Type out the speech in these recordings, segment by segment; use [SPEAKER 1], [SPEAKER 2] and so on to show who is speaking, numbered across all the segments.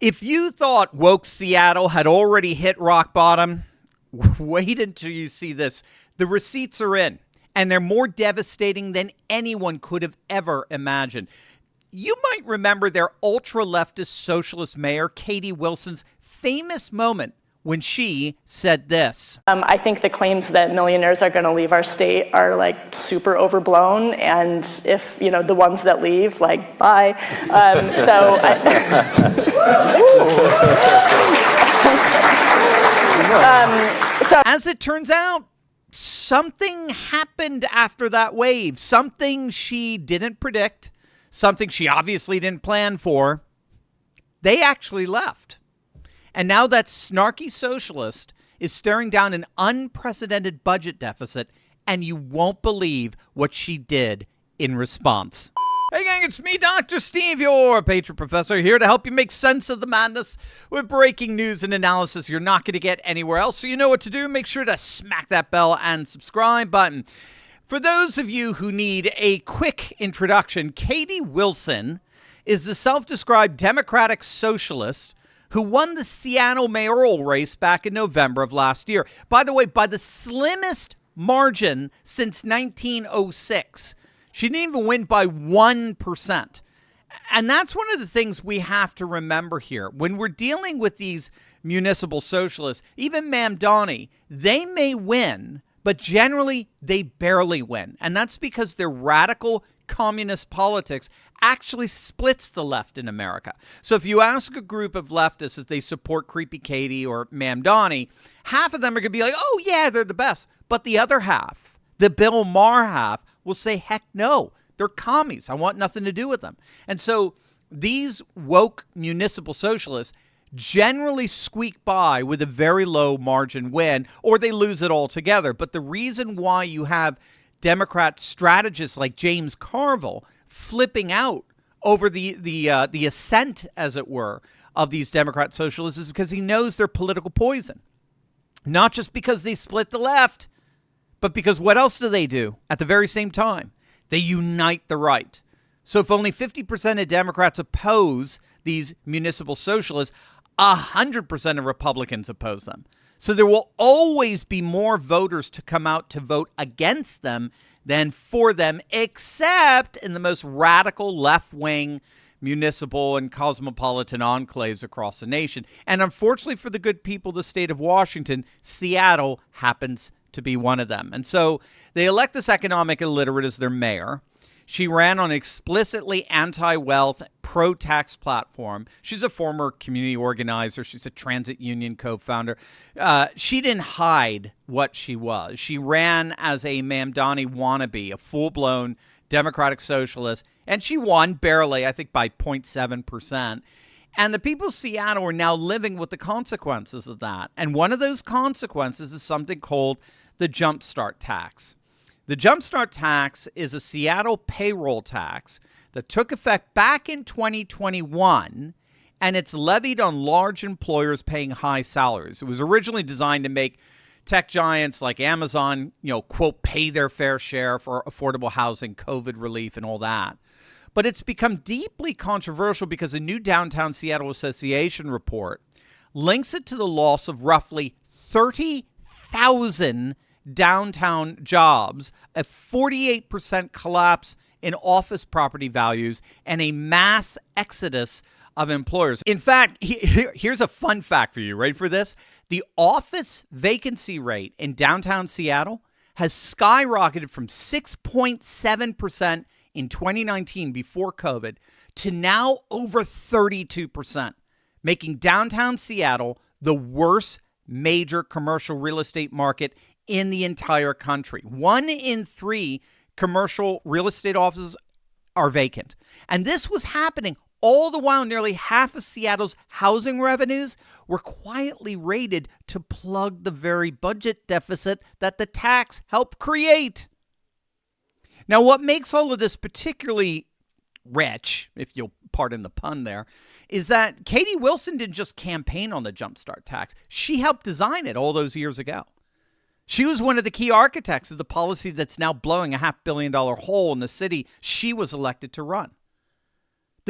[SPEAKER 1] If you thought woke Seattle had already hit rock bottom, wait until you see this. The receipts are in, and they're more devastating than anyone could have ever imagined. You might remember their ultra-leftist socialist mayor, Katie Wilson's famous moment when she said this.
[SPEAKER 2] I think the claims that millionaires are going to leave our state are like super overblown, and if the ones that leave, like bye.
[SPEAKER 1] As it turns out, something happened after that wave. Something she didn't predict. Something she obviously didn't plan for. They actually left. And now that snarky socialist is staring down an unprecedented budget deficit, and you won't believe what she did in response. Hey gang, it's me, Dr. Steve, your patron professor, here to help you make sense of the madness with breaking news and analysis you're not going to get anywhere else. So you know what to do. Make sure to smack that bell and subscribe button. For those of you who need a quick introduction, Katie Wilson is the self-described Democratic socialist who won the Seattle mayoral race back in November of last year. By the way, by the slimmest margin since 1906. She didn't even win by 1%. And that's one of the things we have to remember here. When we're dealing with these municipal socialists, even Mamdani, they may win, but generally they barely win. And that's because their radical communist politics actually splits the left in America. So if you ask a group of leftists if they support Creepy Katie or Mamdani, half of them are going to be like, oh yeah, they're the best. But the other half, the Bill Maher half, will say, heck no, they're commies. I want nothing to do with them. And so these woke municipal socialists generally squeak by with a very low margin win, or they lose it altogether. But the reason why you have Democrat strategists like James Carville flipping out over the ascent, as it were, of these Democrat socialists is because he knows they're political poison. Not just because they split the left, but because what else do they do at the very same time? They unite the right. So if only 50% of Democrats oppose these municipal socialists, 100% of Republicans oppose them. So there will always be more voters to come out to vote against them than for them, except in the most radical left-wing municipal and cosmopolitan enclaves across the nation. And unfortunately for the good people of the state of Washington, Seattle happens to be one of them. And so they elect this economic illiterate as their mayor. She ran on an explicitly anti-wealth, pro-tax platform. She's a former community organizer. She's a transit union co-founder. She didn't hide what she was. She ran as a Mamdani wannabe, a full-blown Democratic socialist, and she won barely, I think by 0.7%. And the people of Seattle are now living with the consequences of that. And one of those consequences is something called the Jumpstart tax. The Jumpstart tax is a Seattle payroll tax that took effect back in 2021, and it's levied on large employers paying high salaries. It was originally designed to make tech giants like Amazon, quote, pay their fair share for affordable housing, COVID relief, and all that. But it's become deeply controversial because a new Downtown Seattle Association report links it to the loss of roughly 30,000 downtown jobs, a 48% collapse in office property values, and a mass exodus of employers. In fact, here's a fun fact for you. Ready for this? The office vacancy rate in downtown Seattle has skyrocketed from 6.7% in 2019 before COVID to now over 32%, making downtown Seattle the worst major commercial real estate market in the entire country. 1 in 3 commercial real estate offices are vacant. And this was happening all the while nearly half of Seattle's housing revenues were quietly rated to plug the very budget deficit that the tax helped create. Now, what makes all of this particularly rich, if you'll pardon the pun there, is that Katie Wilson didn't just campaign on the Jumpstart tax. She helped design it all those years ago. She was one of the key architects of the policy that's now blowing a $500 million hole in the city she was elected to run.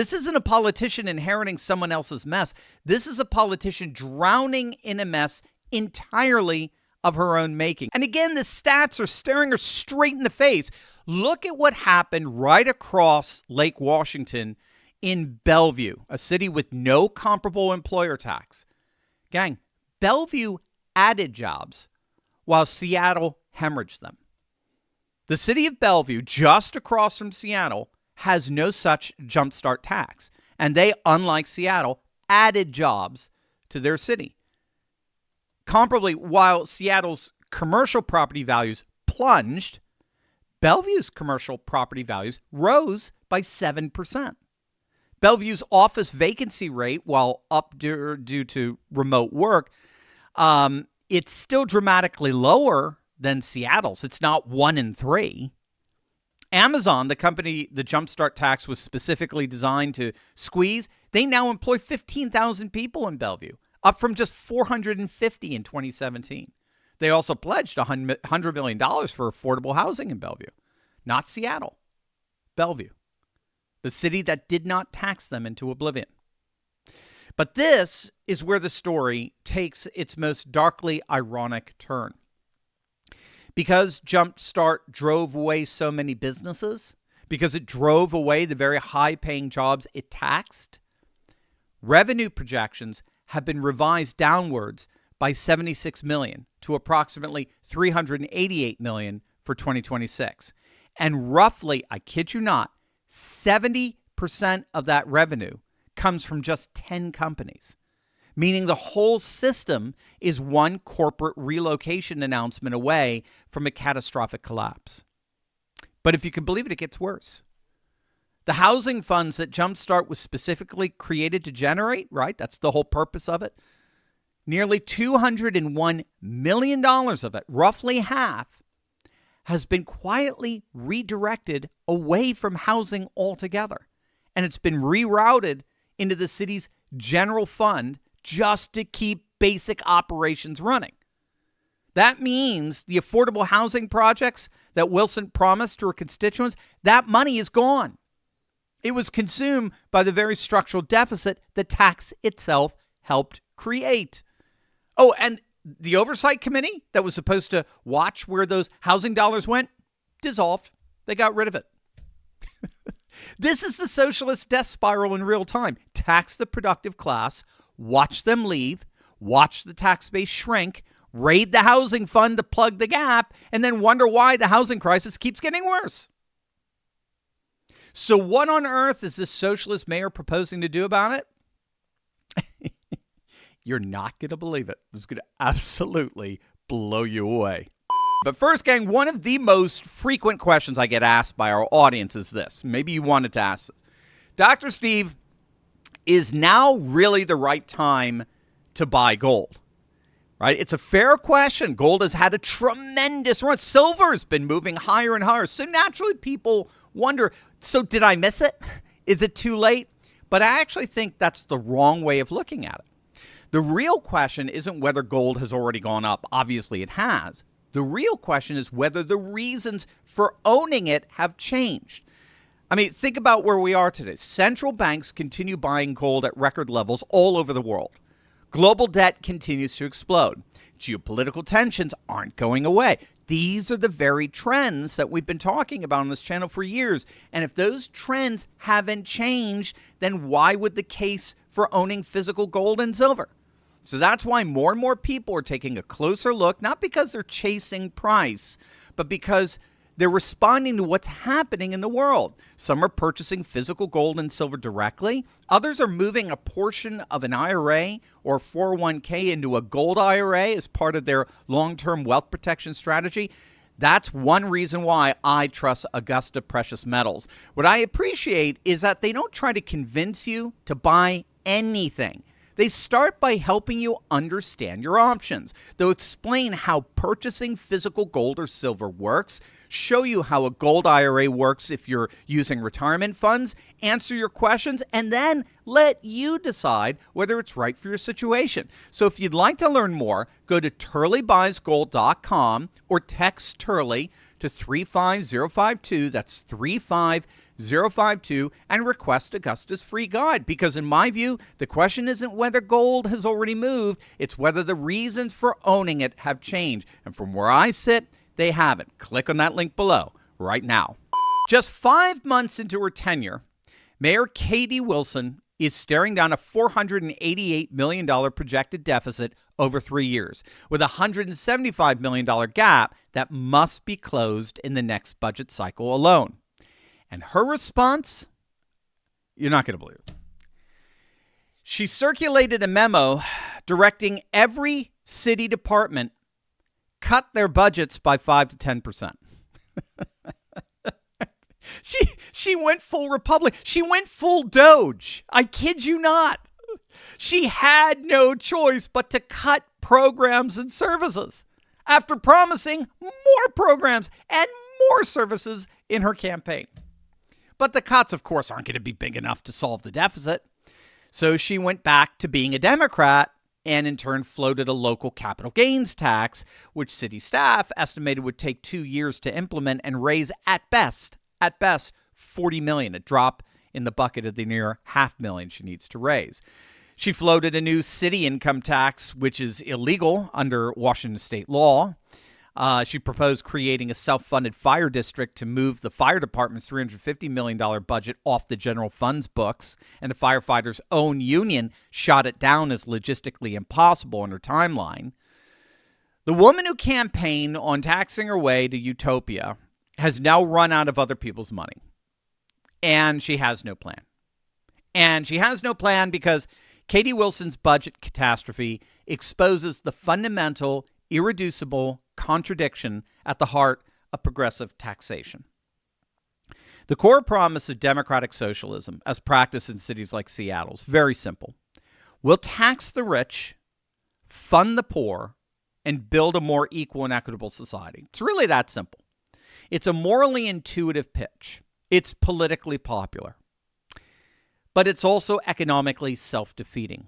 [SPEAKER 1] This isn't a politician inheriting someone else's mess. This is a politician drowning in a mess entirely of her own making. And again, the stats are staring her straight in the face. Look at what happened right across Lake Washington in Bellevue, a city with no comparable employer tax. Gang, Bellevue added jobs while Seattle hemorrhaged them. The city of Bellevue, just across from Seattle, has no such Jumpstart tax. And they, unlike Seattle, added jobs to their city. Comparably, while Seattle's commercial property values plunged, Bellevue's commercial property values rose by 7%. Bellevue's office vacancy rate, while up due to remote work, it's still dramatically lower than Seattle's. It's not 1 in 3. Amazon, the company the Jumpstart tax was specifically designed to squeeze, they now employ 15,000 people in Bellevue, up from just 450 in 2017. They also pledged $100 million for affordable housing in Bellevue. Not Seattle, Bellevue, the city that did not tax them into oblivion. But this is where the story takes its most darkly ironic turn. Because Jumpstart drove away so many businesses, because it drove away the very high-paying jobs it taxed, revenue projections have been revised downwards by $76 million to approximately $388 million for 2026. And roughly, I kid you not, 70% of that revenue comes from just 10 companies, meaning the whole system is one corporate relocation announcement away from a catastrophic collapse. But if you can believe it, it gets worse. The housing funds that Jumpstart was specifically created to generate, right? That's the whole purpose of it. Nearly $201 million of it, roughly half, has been quietly redirected away from housing altogether. And it's been rerouted into the city's general fund just to keep basic operations running. That means the affordable housing projects that Wilson promised to her constituents, that money is gone. It was consumed by the very structural deficit the tax itself helped create. Oh, and the oversight committee that was supposed to watch where those housing dollars went, dissolved. They got rid of it. This is the socialist death spiral in real time. Tax the productive class, watch them leave, watch the tax base shrink, raid the housing fund to plug the gap, and then wonder why the housing crisis keeps getting worse. So what on earth is this socialist mayor proposing to do about it? You're not going to believe it. It's going to absolutely blow you away. But first, gang, one of the most frequent questions I get asked by our audience is this. Maybe you wanted to ask this. Dr. Steve, is now really the right time to buy gold? Right? It's a fair question. Gold has had a tremendous run. Silver has been moving higher and higher. So naturally, people wonder, so did I miss it? Is it too late? But I actually think that's the wrong way of looking at it. The real question isn't whether gold has already gone up. Obviously, it has. The real question is whether the reasons for owning it have changed. I mean, think about where we are today. Central banks continue buying gold at record levels all over the world. Global debt continues to explode. Geopolitical tensions aren't going away. These are the very trends that we've been talking about on this channel for years. And if those trends haven't changed, then why would the case for owning physical gold and silver? So that's why more and more people are taking a closer look, not because they're chasing price, but because they're responding to what's happening in the world. Some are purchasing physical gold and silver directly. Others are moving a portion of an IRA or 401k into a gold IRA as part of their long-term wealth protection strategy. That's one reason why I trust Augusta Precious Metals. What I appreciate is that they don't try to convince you to buy anything. They start by helping you understand your options. They'll explain how purchasing physical gold or silver works, show you how a gold IRA works if you're using retirement funds, answer your questions, and then let you decide whether it's right for your situation. So if you'd like to learn more, go to turleybuysgold.com or text Turley to 35052. That's 35052. 052 and request Augusta's free guide. Because in my view, the question isn't whether gold has already moved, it's whether the reasons for owning it have changed. And from where I sit, they haven't. Click on that link below right now. Just 5 months into her tenure, Mayor Katie Wilson is staring down a $488 million projected deficit over 3 years, with a $175 million gap that must be closed in the next budget cycle alone. And her response, you're not going to believe it. She circulated a memo directing every city department cut their budgets by 5 to 10%. She went full Republic. She went full Doge. I kid you not. She had no choice but to cut programs and services after promising more programs and more services in her campaign. But the cuts, of course, aren't going to be big enough to solve the deficit. So she went back to being a Democrat and in turn floated a local capital gains tax, which city staff estimated would take 2 years to implement and raise at best, $40 million, a drop in the bucket of the near $500,000 she needs to raise. She floated a new city income tax, which is illegal under Washington state law. She proposed creating a self-funded fire district to move the fire department's $350 million budget off the general funds books, and the firefighters' own union shot it down as logistically impossible in her timeline. The woman who campaigned on taxing her way to utopia has now run out of other people's money, and she has no plan. And she has no plan because Katie Wilson's budget catastrophe exposes the fundamental, irreducible contradiction at the heart of progressive taxation. The core promise of democratic socialism, as practiced in cities like Seattle, is very simple. We'll tax the rich, fund the poor, and build a more equal and equitable society. It's really that simple. It's a morally intuitive pitch. It's politically popular. But it's also economically self-defeating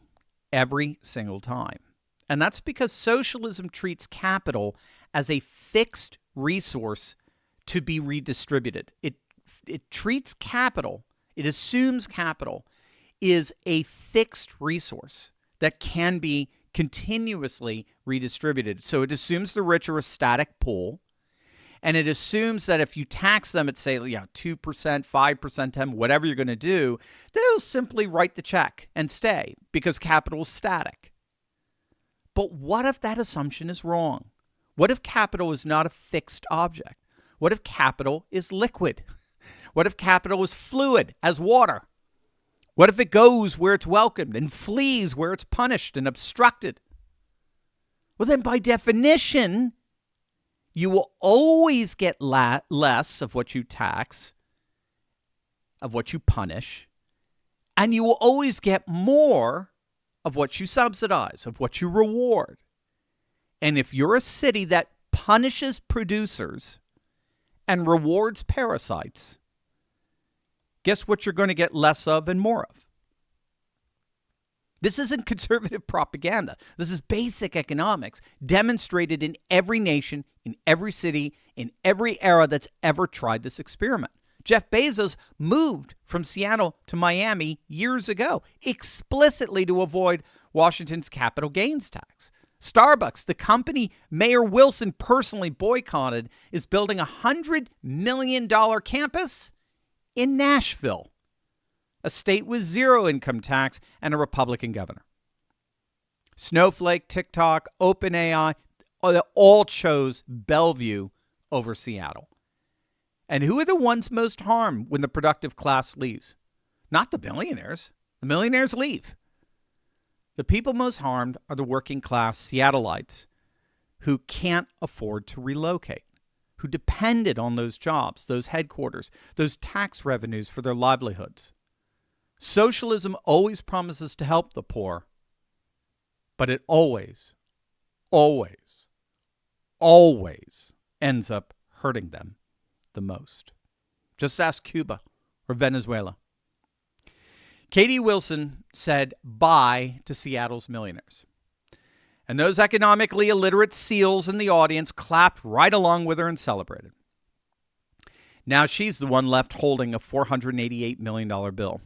[SPEAKER 1] every single time. And that's because socialism treats capital as a fixed resource to be redistributed. It treats capital, it assumes capital is a fixed resource that can be continuously redistributed. So it assumes the rich are a static pool, and it assumes that if you tax them at, say, 2%, 5%, 10%, whatever you're going to do, they'll simply write the check and stay because capital is static. But what if that assumption is wrong? What if capital is not a fixed object? What if capital is liquid? What if capital is fluid as water? What if it goes where it's welcomed and flees where it's punished and obstructed? Well, then by definition, you will always get less of what you tax, of what you punish, and you will always get more of what you subsidize, of what you reward. And if you're a city that punishes producers and rewards parasites, guess what you're going to get less of and more of? This isn't conservative propaganda. This is basic economics demonstrated in every nation, in every city, in every era that's ever tried this experiment. Jeff Bezos moved from Seattle to Miami years ago, explicitly to avoid Washington's capital gains tax. Starbucks, the company Mayor Wilson personally boycotted, is building a $100 million campus in Nashville, a state with zero income tax and a Republican governor. Snowflake, TikTok, OpenAI, all chose Bellevue over Seattle. And who are the ones most harmed when the productive class leaves? Not the billionaires. The millionaires leave. The people most harmed are the working class Seattleites who can't afford to relocate, who depended on those jobs, those headquarters, those tax revenues for their livelihoods. Socialism always promises to help the poor, but it always ends up hurting them the most. Just ask Cuba or Venezuela. Katie Wilson said bye to Seattle's millionaires. And those economically illiterate seals in the audience clapped right along with her and celebrated. Now she's the one left holding a $488 million bill,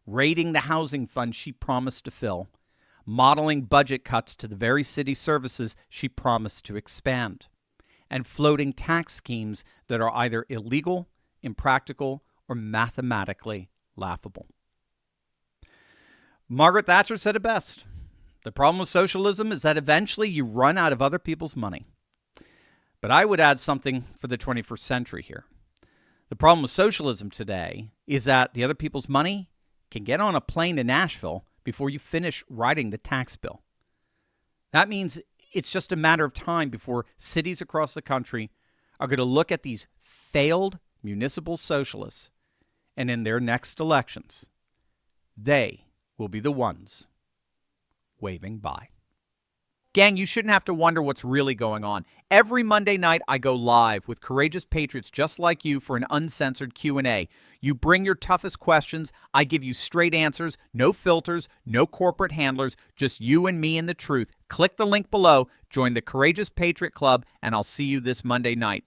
[SPEAKER 1] raiding the housing fund she promised to fill, modeling budget cuts to the very city services she promised to expand, and floating tax schemes that are either illegal, impractical, or mathematically laughable. Margaret Thatcher said it best. The problem with socialism is that eventually you run out of other people's money. But I would add something for the 21st century here. The problem with socialism today is that the other people's money can get on a plane to Nashville before you finish writing the tax bill. That means it's just a matter of time before cities across the country are going to look at these failed municipal socialists, and in their next elections, they will be the ones waving by. Gang, you shouldn't have to wonder what's really going on. Every Monday night, I go live with courageous patriots just like you for an uncensored Q&A. You bring your toughest questions. I give you straight answers, no filters, no corporate handlers, just you and me and the truth. Click the link below, join the Courageous Patriot Club, and I'll see you this Monday night.